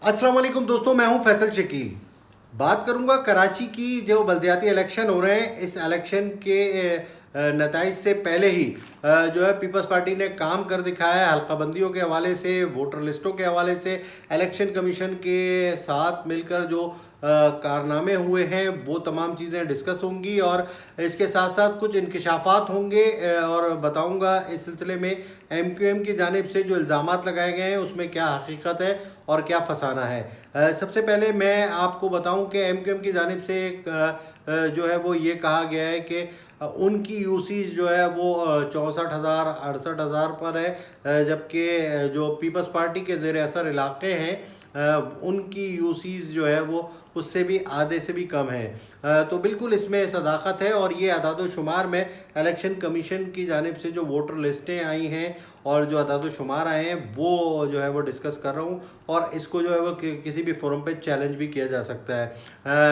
अस्सलाम वालेकुम दोस्तों, मैं हूं फैसल शकील। बात करूंगा कराची की जो बल्दियाती इलेक्शन हो रहे हैं। इस इलेक्शन के नताइज से पहले ही जो है पीपल्स पार्टी ने काम कर दिखाया है। हल्काबंदियों के हवाले से, वोटर लिस्टों के हवाले से, इलेक्शन कमीशन के साथ मिलकर जो कारनामे हुए हैं वो तमाम चीज़ें डिस्कस होंगी और इसके साथ साथ कुछ इंकशाफात होंगे और बताऊंगा इस सिलसिले में एमक्यूएम की जानिब से जो इल्ज़ामात लगाए गए हैं उसमें क्या हकीकत है और क्या फसाना है। सबसे पहले मैं आपको बताऊं कि एमक्यूएम की जानिब से एक जो है वो ये कहा गया है कि उनकी यूसीज जो है वो 64,000 68,000 पर है, जबकि जो पीपल्स पार्टी के ज़ेर असर इलाके हैं उनकी यूसीज जो है वो उससे भी आधे से भी कम है। तो बिल्कुल इसमें सदाकत है और ये अदाद शुमार में इलेक्शन कमीशन की जानिब से जो वोटर लिस्टें आई हैं और जो अदाद शुमार आए हैं वो जो है वो डिस्कस कर रहा हूँ और इसको जो है वो किसी भी फोरम पे चैलेंज भी किया जा सकता है।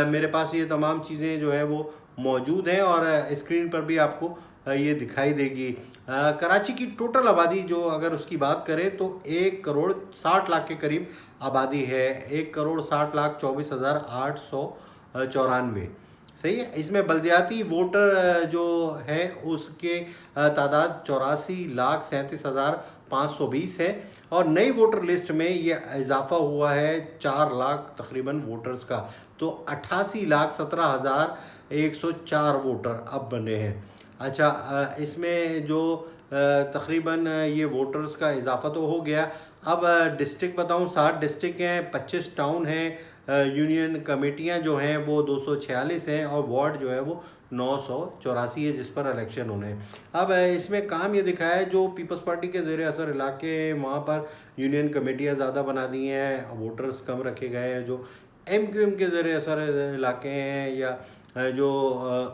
मेरे पास ये तमाम चीज़ें जो है वो मौजूद हैं और स्क्रीन पर भी आपको ये दिखाई देगी। कराची की टोटल आबादी जो अगर उसकी बात करें तो 1,60,00,000 के करीब आबादी है। 1,60,64,894 सही है। इसमें बल्दियाती वोटर जो है उसके तादाद 84,37,520 है और नई वोटर लिस्ट में ये इजाफा हुआ है 4 लाख तकरीबन वोटर्स का। तो 88,17,104 वोटर अब बने हैं। अच्छा, इसमें जो तकरीबन ये वोटर्स का इजाफा तो हो गया। अब डिस्ट्रिक्ट बताऊं, 7 डिस्ट्रिक्ट हैं, 25 टाउन हैं, यूनियन कमेटियां जो हैं वो 246 हैं और वार्ड जो है वो 984 है जिस पर इलेक्शन होने हैं। अब इसमें काम ये दिखाया है जो पीपल्स पार्टी के ज़ेर असर इलाके वहाँ पर यूनियन कमेटियाँ ज़्यादा बना दी हैं, वोटर्स कम रखे गए हैं। जो एमक्यूएम के ज़ेर असर इलाके हैं या जो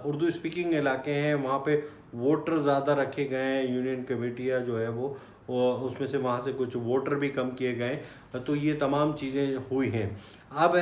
उर्दू स्पीकिंग इलाके हैं वहाँ पे वोटर ज़्यादा रखे गए हैं, यूनियन कमेटियाँ जो है वो उसमें से वहाँ से कुछ वोटर भी कम किए गए। तो ये तमाम चीज़ें हुई हैं। अब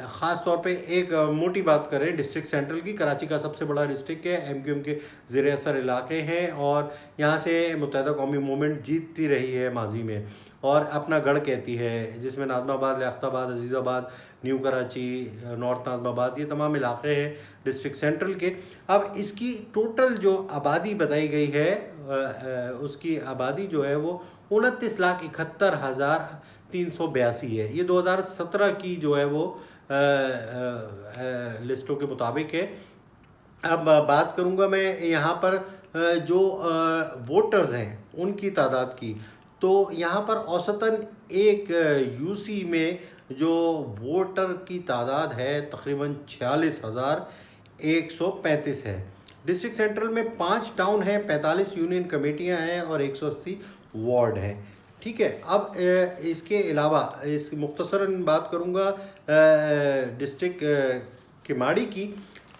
ख़ास तौर पे एक मोटी बात करें डिस्ट्रिक्ट सेंट्रल की, कराची का सबसे बड़ा डिस्ट्रिक्ट है, एमक्यूएम के ज़ेर असर इलाके हैं और यहाँ से मुत्तहिदा कौमी मूवमेंट जीतती रही है माजी में और अपना गढ़ कहती है, जिसमें नाज़माबाद, लियाकताबाद, अजीज़ाबाद, न्यू कराची, नॉर्थ नाज़माबाद, ये तमाम इलाके हैं डिस्ट्रिक्ट सेंट्रल के। अब इसकी टोटल जो आबादी बताई गई है उसकी आबादी जो है वो 29,71,382 है। ये 2017 की जो है वो लिस्टों के मुताबिक है। अब बात करूंगा मैं यहाँ पर जो वोटर्स हैं उनकी तादाद की। तो यहाँ पर औसतन एक यूसी में जो वोटर की तादाद है तकरीबन 46,135 है। डिस्ट्रिक्ट सेंट्रल में 5 टाउन हैं, 45 यूनियन कमेटियाँ हैं और 180 वार्ड हैं। ठीक है। अब इसके अलावा इस मुख्तसरन बात करूँगा डिस्ट्रिक्ट किमाड़ी की।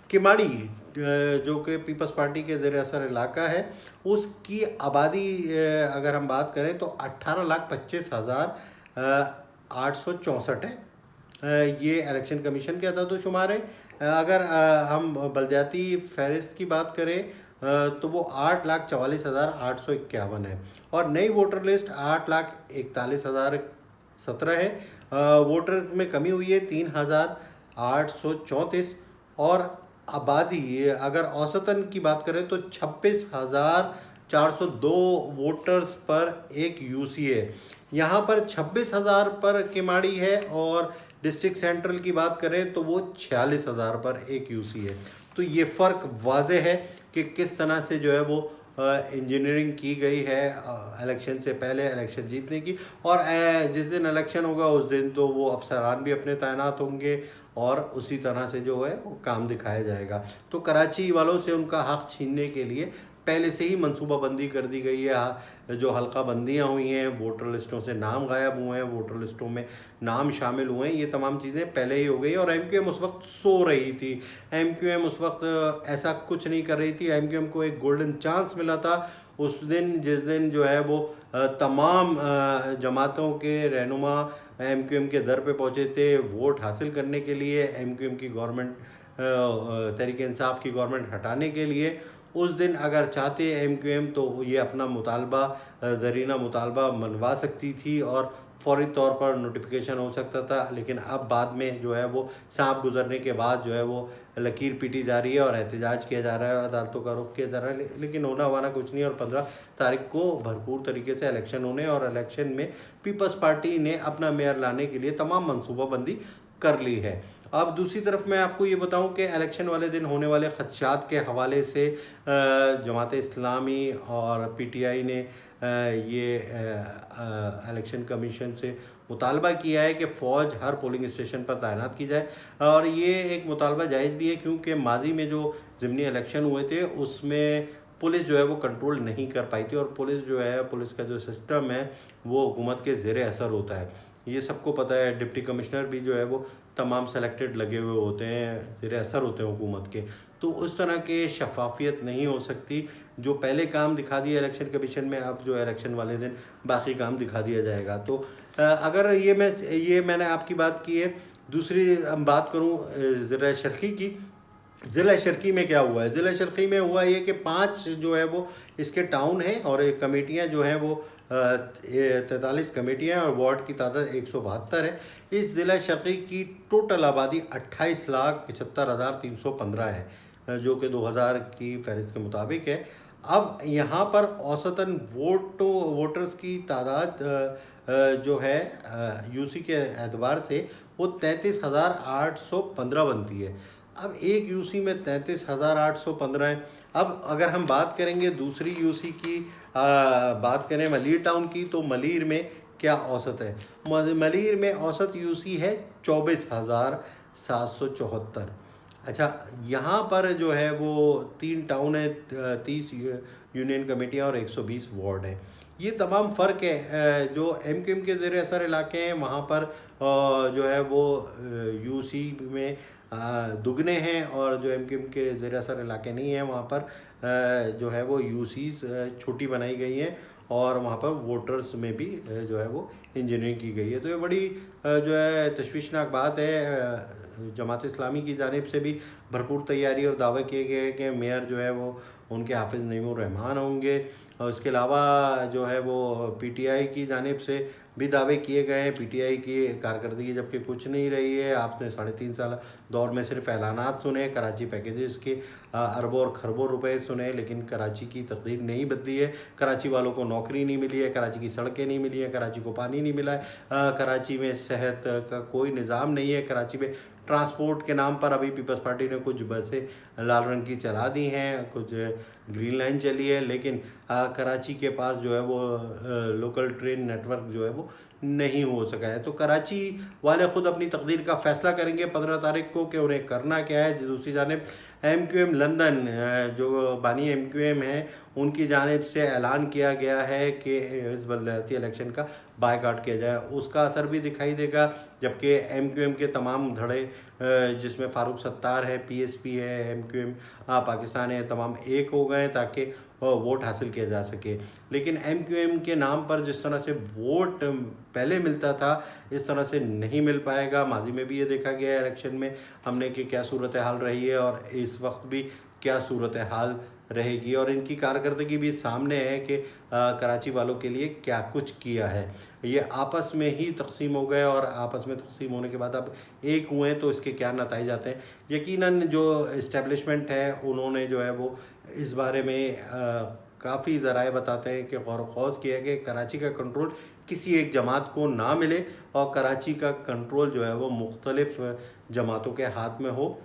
किमाड़ी जो कि पीपल्स पार्टी के ज़ेर असर इलाका है, उसकी आबादी अगर हम बात करें तो 18,25,864 है। ये इलेक्शन कमीशन के अदाद शुमार है। अगर हम बलदियाती फहरिस्त की बात करें तो वो 8,44,851 है और नई वोटर लिस्ट 8,41,017 है। वोटर में कमी हुई है 3,834 और आबादी अगर औसतन की बात करें तो 26,402 वोटर्स पर एक यूसी है। यहाँ पर 26,000 पर किमाड़ी है और डिस्ट्रिक्ट सेंट्रल की बात करें तो वो 46,000 पर एक यूसी है। तो ये फ़र्क वाज़े है कि किस तरह से जो है वो इंजीनियरिंग की गई है इलेक्शन से पहले इलेक्शन जीतने की। और जिस दिन इलेक्शन होगा उस दिन तो वो अफसरान भी अपने तैनात होंगे और उसी तरह से जो है वो काम दिखाया जाएगा। तो कराची वालों से उनका हक़ छीनने के लिए पहले से ही मनसूबाबंदी कर दी गई है। जो हल्का बंदियाँ हुई हैं, वोटर लिस्टों से नाम गायब हुए हैं, वोटर लिस्टों में नाम शामिल हुए हैं, ये तमाम चीज़ें पहले ही हो गई और एमक्यूएम उस वक्त सो रही थी। एमक्यूएम उस वक्त ऐसा कुछ नहीं कर रही थी। एमक्यूएम को एक गोल्डन चांस मिला था उस दिन, जिस दिन जो है वो तमाम जमातों के रहनुमा एमक्यूएम के दर पे पहुँचे थे वोट हासिल करने के लिए, एमक्यूएम की गवर्नमेंट, तहरीक इंसाफ की गवर्नमेंट हटाने के लिए। उस दिन अगर चाहते एमक्यूएम तो ये अपना मुतालबा, ज़रीना मुतालबा मनवा सकती थी और फौरी तौर पर नोटिफिकेशन हो सकता था, लेकिन अब बाद में जो है वो सांप गुजरने के बाद जो है वो लकीर पीटी जा रही है और एहतजाज किया जा रहा है, अदालतों का रुख किया जा रहा है, लेकिन होना वाना कुछ नहीं। और 15 तारीख को भरपूर तरीके से इलेक्शन होने, और इलेक्शन में पीपल्स पार्टी ने अपना मेयर लाने के लिए तमाम मनसूबाबंदी कर ली है। अब दूसरी तरफ मैं आपको ये बताऊं कि इलेक्शन वाले दिन होने वाले खदशात के हवाले से जमात इस्लामी और पीटीआई ने ये इलेक्शन कमीशन से मुतालबा किया है कि फ़ौज हर पोलिंग स्टेशन पर तैनात की जाए। और ये एक मुतालबा जायज़ भी है, क्योंकि माजी में जो ज़िमनी इलेक्शन हुए थे उसमें पुलिस जो है वो कंट्रोल नहीं कर पाई थी, और पुलिस जो है, पुलिस का जो सिस्टम है वो हुकूमत के ज़ेर असर होता है, ये सबको पता है। डिप्टी कमिश्नर भी जो है वो तमाम सेलेक्टेड लगे हुए होते हैं, ज़ेर असर होते हैं हुकूमत के। तो उस तरह के शफाफियत नहीं हो सकती। जो पहले काम दिखा दिया इलेक्शन कमीशन में, अब जो इलेक्शन वाले दिन बाकी काम दिखा दिया जाएगा। तो अगर ये मैंने आपकी बात की है। दूसरी बात करूँ ज़िला शर्की की, ज़िला शर्की में क्या हुआ है? ज़िला शर्की में हुआ ये कि 5 जो है वो इसके टाउन हैं, और कमेटियाँ जो हैं वो 43 कमेटियाँ, और वार्ड की तादाद 172 है। इस ज़िला शर्की की टोटल आबादी 28,75,315 है, जो कि 2000 की फहरिस्त के मुताबिक है। अब यहाँ पर औसतन वोटर्स की तादाद जो है यूसी के एतबार से वो 33,815 बनती है। अब एक यूसी में 33,815 है। अब अगर हम बात करेंगे दूसरी यूसी की, बात करें मलीर टाउन की, तो मलीर में क्या औसत है? मलीर में औसत यूसी है 24,774। अच्छा, यहाँ पर जो है वो 3 टाउन है, 30 यूनियन कमेटियाँ और 120 वार्ड हैं। ये तमाम फ़र्क है। जो एमक्यूएम के ज़ेर असर इलाके हैं वहाँ पर जो है वो यूसी में दुगने हैं, और जो एमक्यूएम के ज़ेर असर इलाके नहीं हैं वहाँ पर जो है वो यूसीज छोटी बनाई गई हैं, और वहाँ पर वोटर्स में भी जो है वो इंजीनियरिंग की गई है। तो ये बड़ी जो है तशवीशनाक बात है। जमात इस्लामी की जानिब से भी भरपूर तैयारी और दावे किए गए हैं कि मेयर जो है वो उनके हाफिज़ नईमुर रहमान होंगे, और उसके अलावा जो है वो पीटीआई की जानिब से भी दावे किए गए हैं। पीटीआई की कारकर्दगी जबकि कुछ नहीं रही है। आपने 3.5 साल दौर में सिर्फ ऐलानात सुने, कराची पैकेजेस के अरबों और खरबों रुपए सुने, लेकिन कराची की तकदीर नहीं बदली है। कराची वालों को नौकरी नहीं मिली है, कराची की सड़कें नहीं मिली हैं, कराची को पानी नहीं मिला है, कराची में सेहत का कोई निज़ाम नहीं है। कराची में ट्रांसपोर्ट के नाम पर अभी पीपल्स पार्टी ने कुछ बसें लाल रंग की चला दी हैं, कुछ ग्रीन लाइन चली है, लेकिन कराची के पास जो है वो लोकल ट्रेन नेटवर्क जो है वो नहीं हो सका है। तो कराची वाले ख़ुद अपनी तकदीर का फ़ैसला करेंगे 15 तारीख को कि उन्हें करना क्या है। दूसरी जानिब एमक्यूएम लंदन, जो बानी एमक्यूएम हैं, उनकी जानिब से ऐलान किया गया है कि इस बलदियाती इलेक्शन का बायकॉट किया जाए। उसका असर भी दिखाई देगा, जबकि एमक्यूएम के तमाम धड़े जिसमें फ़ारूक सत्तार है, पीएसपी है, एमक्यूएम पाकिस्तान है, तमाम एक हो गए ताकि वोट हासिल किया जा सके। लेकिन एमक्यूएम के नाम पर जिस तरह से वोट पहले मिलता था, इस तरह से नहीं मिल पाएगा। माजी में भी ये देखा गया है इलेक्शन में हमने कि क्या सूरत हाल रही है, और इस वक्त भी क्या सूरत हाल रहेगी। और इनकी कारकर्दगी भी सामने है कि कराची वालों के लिए क्या कुछ किया है। ये आपस में ही तकसीम हो गए, और आपस में तकसीम होने के बाद अब एक हुए तो इसके क्या नतीजे आते हैं। यकीनन जो इस्टेब्लिशमेंट है उन्होंने जो है वो इस बारे में काफ़ी ज़राए बताते हैं कि गौर ख़ौज़ किया कि कराची का कंट्रोल किसी एक जमात को ना मिले, और कराची का कंट्रोल जो है वो मुख्तलिफ़ जमातों के हाथ में हो।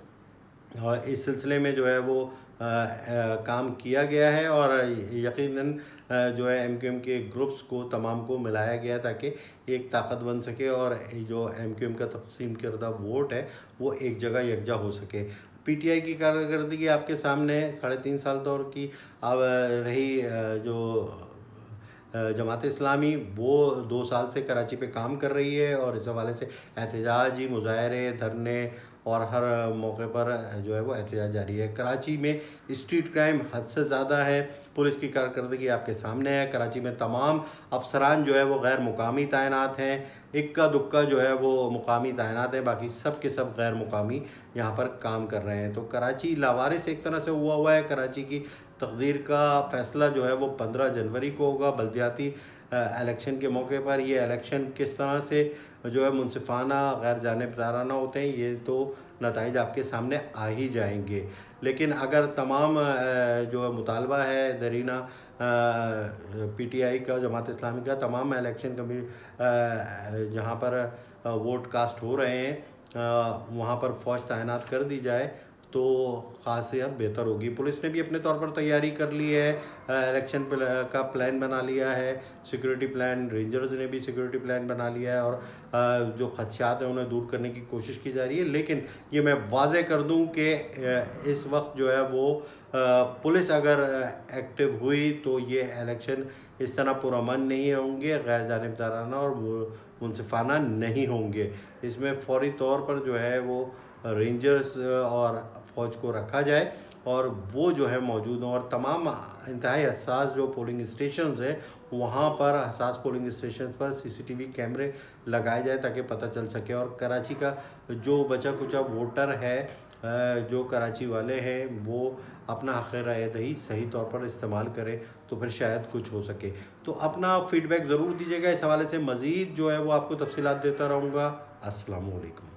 और इस सिलसिले में जो है वो काम किया गया है, और यकीनन जो है एमक्यूएम के ग्रुप्स को तमाम को मिलाया गया ताकि एक ताकत बन सके, और जो एमक्यूएम का तकसीम करदा वोट है वो एक जगह यकजा हो सके। पीटीआई की कारकर्दगी आपके सामने है। 3.5 साल दौर की अब रही जो जमात इस्लामी, वो 2 साल से कराची पे काम कर रही है, और इस हवाले से एहतजाजी, मुजाहरे, धरने और हर मौके पर जो है वो एहतजाज जारी है। कराची में स्ट्रीट क्राइम हद से ज़्यादा है। पुलिस की कारकर्दगी आपके सामने है। कराची में तमाम अफसरान जो है वो गैर मुकामी तैनात हैं, इक्का दुक्का जो है वो मुकामी तैनात हैं, बाकी सब के सब गैर मुकामी यहाँ पर काम कर रहे हैं। तो कराची लावारिस एक तरह से हुआ है। कराची की तकदीर का फ़ैसला जो है वो 15 जनवरी को होगा। बल्दियाती इलेक्शन के मौके पर ये इलेक्शन किस तरह से जो है मुनसिफाना गैर जानिबदाराना होते हैं, ये तो नताइज आपके सामने आ ही जाएंगे। लेकिन अगर तमाम जो है मुतालबा है दरीना पीटीआई का, जमात इस्लामी का, तमाम इलेक्शन कमी जहाँ पर वोट कास्ट हो रहे हैं वहाँ पर फ़ौज तैनात कर दी जाए तो खासियत बेहतर होगी। पुलिस ने भी अपने तौर पर तैयारी कर ली है, इलेक्शन का प्लान बना लिया है, सिक्योरिटी प्लान, रेंजर्स ने भी सिक्योरिटी प्लान बना लिया है और जो खदशात हैं उन्हें दूर करने की कोशिश की जा रही है। लेकिन ये मैं वाज़े कर दूं कि इस वक्त जो है वो पुलिस अगर एक्टिव हुई तो ये इलेक्शन इस तरह पुरअमन नहीं होंगे, गैर जानिबदाराना और मुनसिफाना नहीं होंगे। इसमें फौरी तौर पर जो है वो रेंजर्स और फ़ौज को रखा जाए और वो जो है मौजूद हों और तमाम इंतहाई हसास जो पोलिंग स्टेशंस हैं वहाँ पर, हसास पोलिंग स्टेशन पर सीसीटीवी कैमरे लगाए जाए ताकि पता चल सके। और कराची का जो बचा कुचा वोटर है, जो कराची वाले हैं, वो अपना हक़ राय दही सही तौर पर इस्तेमाल करें तो फिर शायद कुछ हो सके। तो अपना फ़ीडबैक ज़रूर दीजिएगा इस हवाले से। मज़ीद जो है वो आपको तफ़सीलात देता रहूँगा। अस्सलामु अलैकुम।